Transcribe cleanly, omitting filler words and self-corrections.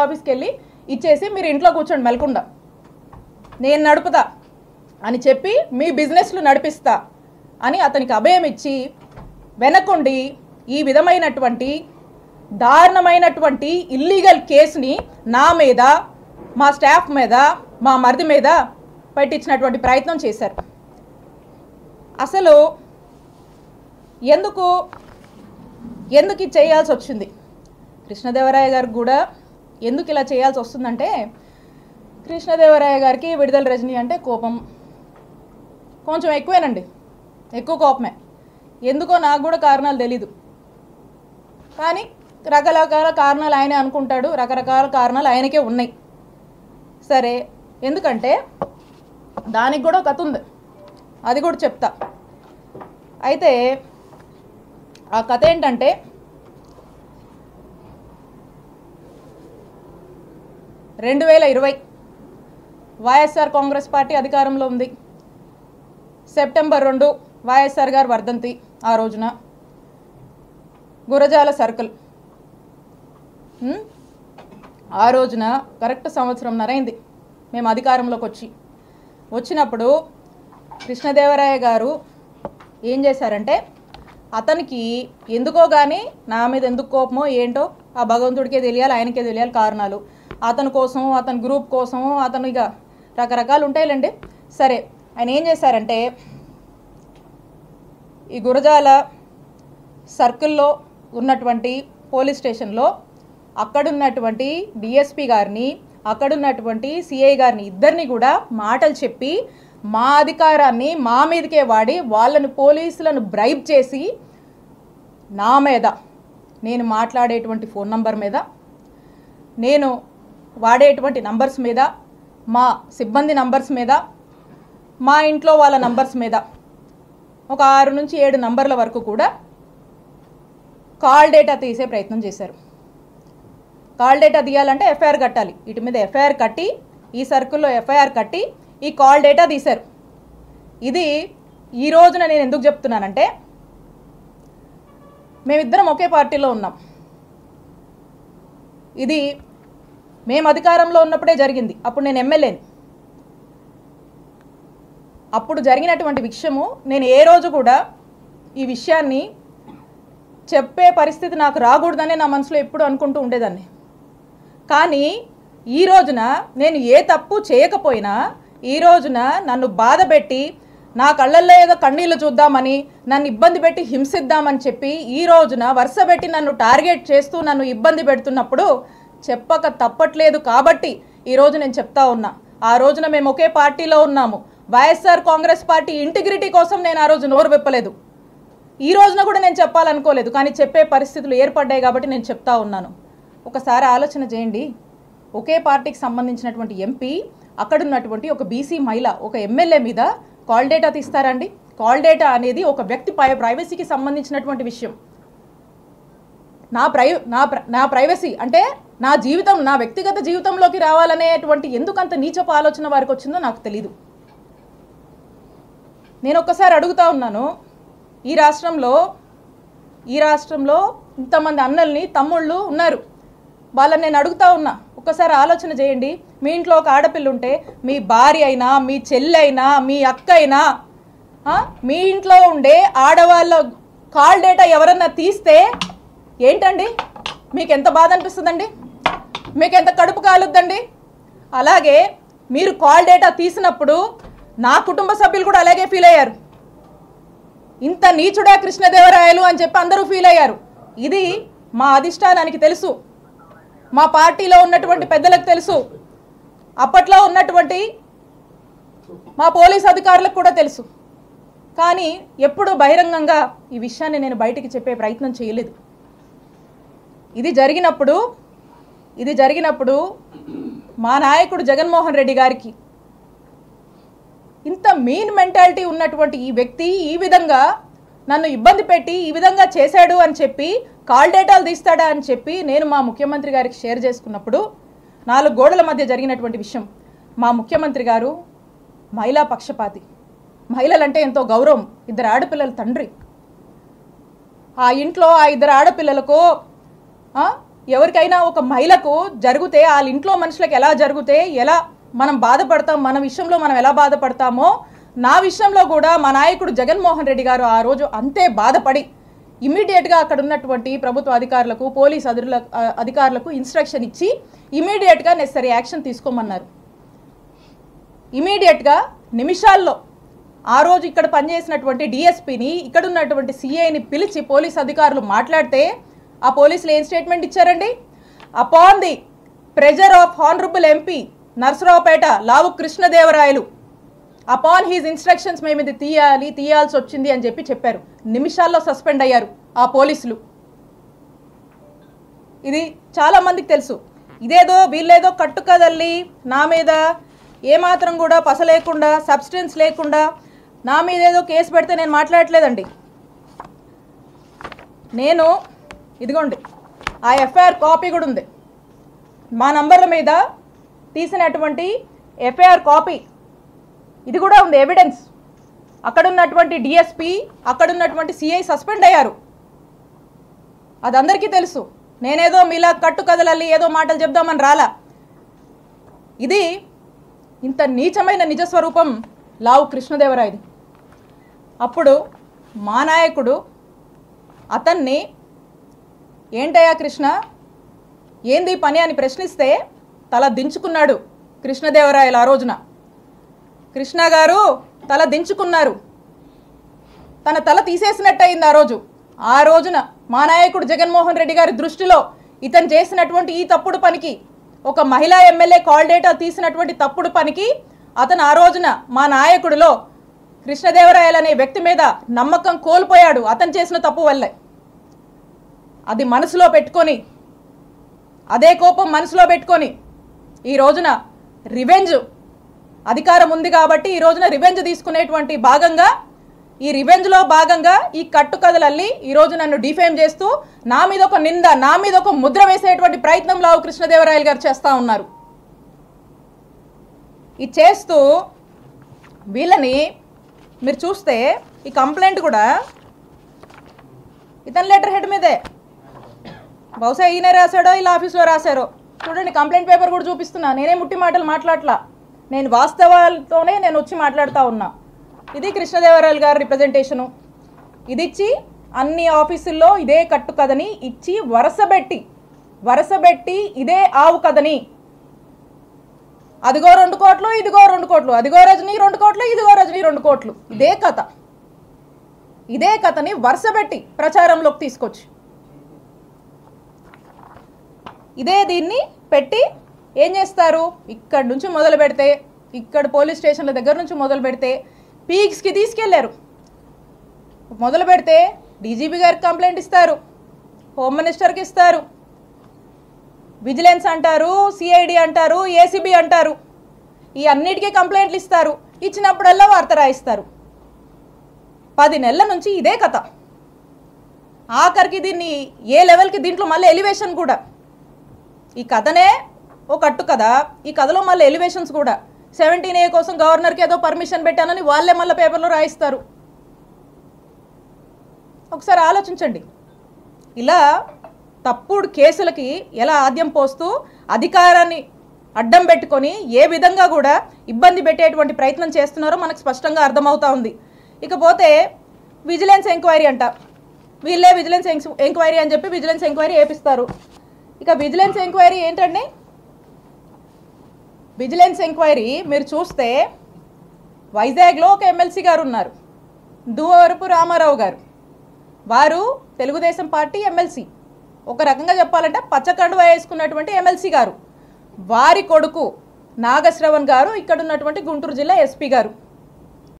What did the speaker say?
ఆఫీస్కి వెళ్ళి ఇచ్చేసి మీరు ఇంట్లో కూర్చోండి మెలకుండా నేను నడుపుతా అని చెప్పి మీ బిజినెస్లు నడిపిస్తా అని అతనికి అభయం ఇచ్చి వెనకుండి ఈ విధమైనటువంటి దారుణమైనటువంటి ఇల్లీగల్ కేసుని నా మీద మా స్టాఫ్ మీద మా మరిది మీద పెట్టించినటువంటి ప్రయత్నం చేశారు. అసలు ఎందుకు ఇది చేయాల్సి వచ్చింది? కృష్ణదేవరాయ గారికి కూడా ఎందుకు ఇలా చేయాల్సి వస్తుందంటే, కృష్ణదేవరాయ గారికి విడుదల రజనీ అంటే కోపం కొంచెం ఎక్కువేనండి, ఎక్కువ కోపమే. ఎందుకో నాకు కూడా కారణాలు తెలీదు, కానీ రకరకాల కారణాలు ఆయనే అనుకుంటాడు, రకరకాల కారణాలు ఆయనకే ఉన్నాయి. సరే, ఎందుకంటే దానికి కూడా కథ ఉంది, అది కూడా చెప్తా. అయితే ఆ కథ ఏంటంటే, వైఎస్ఆర్ కాంగ్రెస్ పార్టీ అధికారంలో ఉంది. సెప్టెంబర్ 2 వైఎస్ఆర్ గారు వర్ధంతి. ఆ రోజున గురజాల సర్కిల్, ఆ రోజున కరెక్ట్ సంవత్సరంన్నర అయింది మేము అధికారంలోకి వచ్చినప్పుడు కృష్ణదేవరాయ గారు ఏం చేశారంటే, అతనికి ఎందుకో కానీ నా మీద ఎందుకు కోపమో ఏంటో ఆ భగవంతుడికే తెలియాలి, ఆయనకే తెలియాలి కారణాలు. అతని కోసం, అతని గ్రూప్ కోసం, అతను ఇక రకరకాలు ఉంటాయిలేండి. సరే, ఆయన ఏం చేశారంటే, ఈ గురజాల సర్కిల్లో ఉన్నటువంటి పోలీస్ స్టేషన్లో అక్కడున్నటువంటి డిఎస్పి గారిని, అక్కడున్నటువంటి సిఐ గారిని ఇద్దరిని కూడా మాటలు చెప్పి మా అధికారాన్ని మా మీదకే వాడి వాళ్ళను పోలీసులను బ్రైబ్ చేసి నా మీద, నేను మాట్లాడేటువంటి ఫోన్ నంబర్ మీద, నేను వాడేటువంటి నంబర్స్ మీద, మా సిబ్బంది నంబర్స్ మీద, మా ఇంట్లో వాళ్ళ నంబర్స్ మీద ఒక 6 నుంచి 7 నంబర్ల వరకు కూడా కాల్ డేటా తీసే ప్రయత్నం చేశారు. కాల్ డేటా తీయాలంటే ఎఫ్ఐఆర్ కట్టాలి. వీటి మీద ఎఫ్ఐఆర్ కట్టి, ఈ సర్కిల్లో ఎఫ్ఐఆర్ కట్టి ఈ కాల్ డేటా తీశారు. ఇది ఈ రోజున నేను ఎందుకు చెప్తున్నానంటే, మేమిద్దరం ఒకే పార్టీలో ఉన్నాం. ఇది మేము అధికారంలో ఉన్నప్పుడే జరిగింది. అప్పుడు నేను ఎమ్మెల్యేని. అప్పుడు జరిగినటువంటి విషయము నేను ఏ రోజు కూడా ఈ విషయాన్ని చెప్పే పరిస్థితి నాకు రాకూడదనే నా మనసులో ఎప్పుడు అనుకుంటూ ఉండేదాన్ని. కానీ ఈ రోజున నేను ఏ తప్పు చేయకపోయినా, ఈ రోజున నన్ను బాధ పెట్టి, నా కళ్ళల్లో ఏదో కన్నీళ్ళు చూద్దామని, నన్ను ఇబ్బంది పెట్టి హింసిద్దామని చెప్పి ఈ రోజున వరుస పెట్టి నన్ను టార్గెట్ చేస్తూ నన్ను ఇబ్బంది పెడుతున్నప్పుడు చెప్పక తప్పట్లేదు. కాబట్టి ఈరోజు నేను చెప్తా ఉన్నా, ఆ రోజున మేము ఒకే పార్టీలో ఉన్నాము. వైఎస్ఆర్ కాంగ్రెస్ పార్టీ ఇంటిగ్రిటీ కోసం నేను ఆ రోజు నోరు విప్పలేదు. ఈ రోజున కూడా నేను చెప్పాలనుకోలేదు, కానీ చెప్పే పరిస్థితులు ఏర్పడ్డాయి కాబట్టి నేను చెప్తా ఉన్నాను. ఒకసారి ఆలోచన చేయండి. ఒకే పార్టీకి సంబంధించినటువంటి ఎంపీ, అక్కడున్నటువంటి ఒక బీసీ మహిళ, ఒక ఎమ్మెల్యే మీద కాల్ డేటా తీస్తారండి? కాల్ డేటా అనేది ఒక వ్యక్తి ప్రైవసీకి సంబంధించినటువంటి విషయం. నా ప్రైవసీ అంటే నా జీవితం, నా వ్యక్తిగత జీవితంలోకి రావాలనేటువంటి ఎందుకంత నీచపు ఆలోచన వారికి వచ్చిందో నాకు తెలీదు. నేను ఒక్కసారి అడుగుతా ఉన్నాను, ఈ రాష్ట్రంలో ఇంతమంది అన్నల్ని, తమ్ముళ్ళు ఉన్నారు. వాళ్ళని నేను అడుగుతా ఉన్నా, ఒక్కసారి ఆలోచన చేయండి. మీ ఇంట్లో ఒక ఆడపిల్ల ఉంటే, మీ భార్య అయినా, మీ చెల్లి అయినా, మీ అక్క అయినా, మీ ఇంట్లో ఉండే ఆడవాళ్ళ కాల్ డేటా ఎవరన్నా తీస్తే ఏంటండి? మీకు ఎంత బాధ అనిపిస్తుందండి? మీకు ఎంత కడుపు కాలుద్దండి? అలాగే మీరు కాల్ డేటా తీసినప్పుడు నా కుటుంబ సభ్యులు కూడా అలాగే ఫీల్ అయ్యారు. ఇంత నీచుడా కృష్ణదేవరాయలు అని చెప్పి అందరూ ఫీల్ అయ్యారు. ఇది మా అధిష్టానానికి తెలుసు, మా పార్టీలో ఉన్నటువంటి పెద్దలకు తెలుసు, అప్పట్లో ఉన్నటువంటి మా పోలీస్ అధికారులకు కూడా తెలుసు. కానీ ఎప్పుడు బహిరంగంగా ఈ విషయాన్ని నేను బయటికి చెప్పే ప్రయత్నం చేయలేదు. ఇది జరిగినప్పుడు మా నాయకుడు జగన్మోహన్ రెడ్డి గారికి ఇంత మీన్ మెంటాలిటీ ఉన్నటువంటి ఈ వ్యక్తి ఈ విధంగా నన్ను ఇబ్బంది పెట్టి ఈ విధంగా చేశాడు అని చెప్పి, కాల్ డేటాలు తీస్తాడా అని చెప్పి నేను మా ముఖ్యమంత్రి గారికి షేర్ చేసుకున్నప్పుడు, 4 గోడల మధ్య జరిగినటువంటి విషయం. మా ముఖ్యమంత్రి గారు మహిళా పక్షపాతి, మహిళలంటే ఎంతో గౌరవం, 2 ఆడపిల్లల తండ్రి. ఆ ఇంట్లో ఆ 2 ఆడపిల్లలకు ఎవరికైనా ఒక మహిళకు జరిగితే వాళ్ళ ఇంట్లో మనుషులకు ఎలా జరిగితే ఎలా మనం బాధపడతాం, మన విషయంలో మనం ఎలా బాధపడతామో నా విషయంలో కూడా మా నాయకుడు జగన్మోహన్ రెడ్డి గారు ఆ రోజు అంతే బాధపడి ఇమీడియట్గా అక్కడ ఉన్నటువంటి ప్రభుత్వ అధికారులకు పోలీస్ అధికారులకు ఇన్స్ట్రక్షన్ ఇచ్చి ఇమీడియట్గా నెసరీ యాక్షన్ తీసుకోమన్నారు. ఇమీడియట్గా నిమిషాల్లో ఆ రోజు ఇక్కడ పనిచేసినటువంటి డిఎస్పీని ఇక్కడ ఉన్నటువంటి సిఐని పిలిచి పోలీస్ అధికారులు మాట్లాడితే ఆ పోలీసులు ఏం స్టేట్మెంట్ ఇచ్చారండి? Upon the pressure of honourable MP Narasaraopet Lavu Krishnadevarayalu upon he's instructions మేము ఇది తీయాల్సి వచ్చింది అని చెప్పారు. నిమిషాల్లో సస్పెండ్ అయ్యారు ఆ పోలీసులు. ఇది చాలామందికి తెలుసు. ఇదేదో వీళ్ళేదో కట్టుకదల్లి నా మీద ఏమాత్రం కూడా పస లేకుండా సబ్స్టెన్స్ లేకుండా నా మీద ఏదో కేసు పెడితే నేను మాట్లాడట్లేదండి. నేను ఇదిగోండి ఆ ఎఫ్ఐఆర్ కాపీ కూడా ఉంది. మా నంబర్ల మీద తీసినటువంటి ఎఫ్ఐఆర్ కాపీ ఇది కూడా ఉంది, ఎవిడెన్స్. అక్కడున్నటువంటి డిఎస్పీ అక్కడున్నటువంటి సిఐ సస్పెండ్ అయ్యారు. అది అందరికీ తెలుసు. నేనేదో మీలా కట్టు కదలల్లి ఏదో మాటలు చెప్దామని రాలా. ఇది ఇంత నీచమైన నిజస్వరూపం లావు కృష్ణదేవరాయది. అప్పుడు మా నాయకుడు అతన్ని ఏంటయ్యా కృష్ణ ఏంది పని అని ప్రశ్నిస్తే తల దించుకున్నాడు కృష్ణదేవరాయలు. ఆ రోజున కృష్ణ గారు తల దించుకున్నారు. తన తల తీసేసినట్టయింది ఆ రోజున మా నాయకుడు జగన్మోహన్ రెడ్డి గారి దృష్టిలో ఇతను చేసినటువంటి ఈ తప్పుడు పనికి, ఒక మహిళా ఎమ్మెల్యే కాల్ డేటా తీసినటువంటి తప్పుడు పనికి అతను ఆ రోజున మా నాయకుడిలో కృష్ణదేవరాయలు అనే వ్యక్తి మీద నమ్మకం కోల్పోయాడు అతను చేసిన తప్పు వల్లే. అది మనసులో పెట్టుకొని, అదే కోపం మనసులో పెట్టుకొని ఈ రోజున రివెంజ్ అధికారం ఉంది కాబట్టి ఈ రోజున రివెంజ్ తీసుకునేటువంటి భాగంగా ఈ రివెంజ్లో భాగంగా ఈ కట్టుకథలల్లి ఈరోజు నన్ను డిఫేమ్ చేస్తూ నా మీద ఒక నింద, నా మీద ఒక ముద్ర వేసేటువంటి ప్రయత్నం లావు కృష్ణదేవరాయలు గారు చేస్తూ ఉన్నారు. ఇది చేస్తూ వీళ్ళని మీరు చూస్తే ఈ కంప్లైంట్ కూడా ఇతని లెటర్ హెడ్ మీదే, బహుశా ఈయనే రాశాడో ఇలా ఆఫీస్లో రాశారో చూడండి. కంప్లైంట్ పేపర్ కూడా చూపిస్తున్నా. నేనే ముట్టి మాటలు మాట్లాడలా, నేను వాస్తవాలతోనే నేను వచ్చి మాట్లాడుతూ ఉన్నా. ఇది కృష్ణదేవరాయలు గారి రిప్రజెంటేషను. ఇది ఇచ్చి అన్ని ఆఫీసుల్లో ఇదే కట్టు కథని ఇచ్చి వరసబెట్టి ఇదే ఆవు కథని, అదిగో 2 కోట్లు ఇదిగో 2 కోట్లు, అదిగో రజనీ 2 కోట్లు ఇదిగో రజనీ 2 కోట్లు, ఇదే కథని వరుసబెట్టి ప్రచారంలోకి తీసుకొచ్చి దీన్ని పెట్టి ఏం చేస్తారు? ఇక్కడి నుంచి మొదలు పెడితే, ఇక్కడ పోలీస్ స్టేషన్ల దగ్గర నుంచి మొదలు పెడితే పీక్స్కి తీసుకెళ్లారు. మొదలు పెడితే డీజీపీ గారికి కంప్లైంట్ ఇస్తారు, హోమ్ మినిస్టర్కి ఇస్తారు, విజిలెన్స్ అంటారు, సిఐడి అంటారు, ఏసీబీ అంటారు, ఈ అన్నిటికీ కంప్లైంట్లు ఇస్తారు. ఇచ్చినప్పుడల్లా వార్త రాయిస్తారు. 10 నెలల నుంచి ఇదే కథ. ఆఖరికి దీన్ని ఏ లెవెల్కి దీంట్లో మళ్ళీ ఎలివేషన్ కూడా, ఈ కథనే ఓ కట్టు కదా, ఈ కథలో మళ్ళీ ఎలివేషన్స్ కూడా 17A కోసం గవర్నర్కి ఏదో పర్మిషన్ పెట్టానని వాళ్ళే మళ్ళీ పేపర్లో రాయిస్తారు. ఒకసారి ఆలోచించండి. ఇలా తప్పుడు కేసులకి ఎలా ఆద్యం పోస్తూ అధికారాన్ని అడ్డం పెట్టుకొని ఏ విధంగా కూడా ఇబ్బంది పెట్టేటువంటి ప్రయత్నం చేస్తున్నారో మనకు స్పష్టంగా అర్థమవుతా ఉంది. ఇకపోతే విజిలెన్స్ ఎంక్వైరీ అంట, వీళ్ళే విజిలెన్స్ ఎంక్వైరీ అని చెప్పి విజిలెన్స్ ఎంక్వైరీ వేపిస్తారు. ఇక విజిలెన్స్ ఎంక్వైరీ ఏంటండి? విజిలెన్స్ ఎంక్వైరీ మీరు చూస్తే వైజాగ్లో ఒక ఎమ్మెల్సీ గారు ఉన్నారు, దువ్వవరపు రామారావు గారు. వారు తెలుగుదేశం పార్టీ ఎమ్మెల్సీ, ఒక రకంగా చెప్పాలంటే పచ్చకండువా వేసుకున్నటువంటి ఎమ్మెల్సీ గారు. వారి కొడుకు నాగశ్రవణ్ గారు ఇక్కడ ఉన్నటువంటి గుంటూరు జిల్లా ఎస్పీ గారు.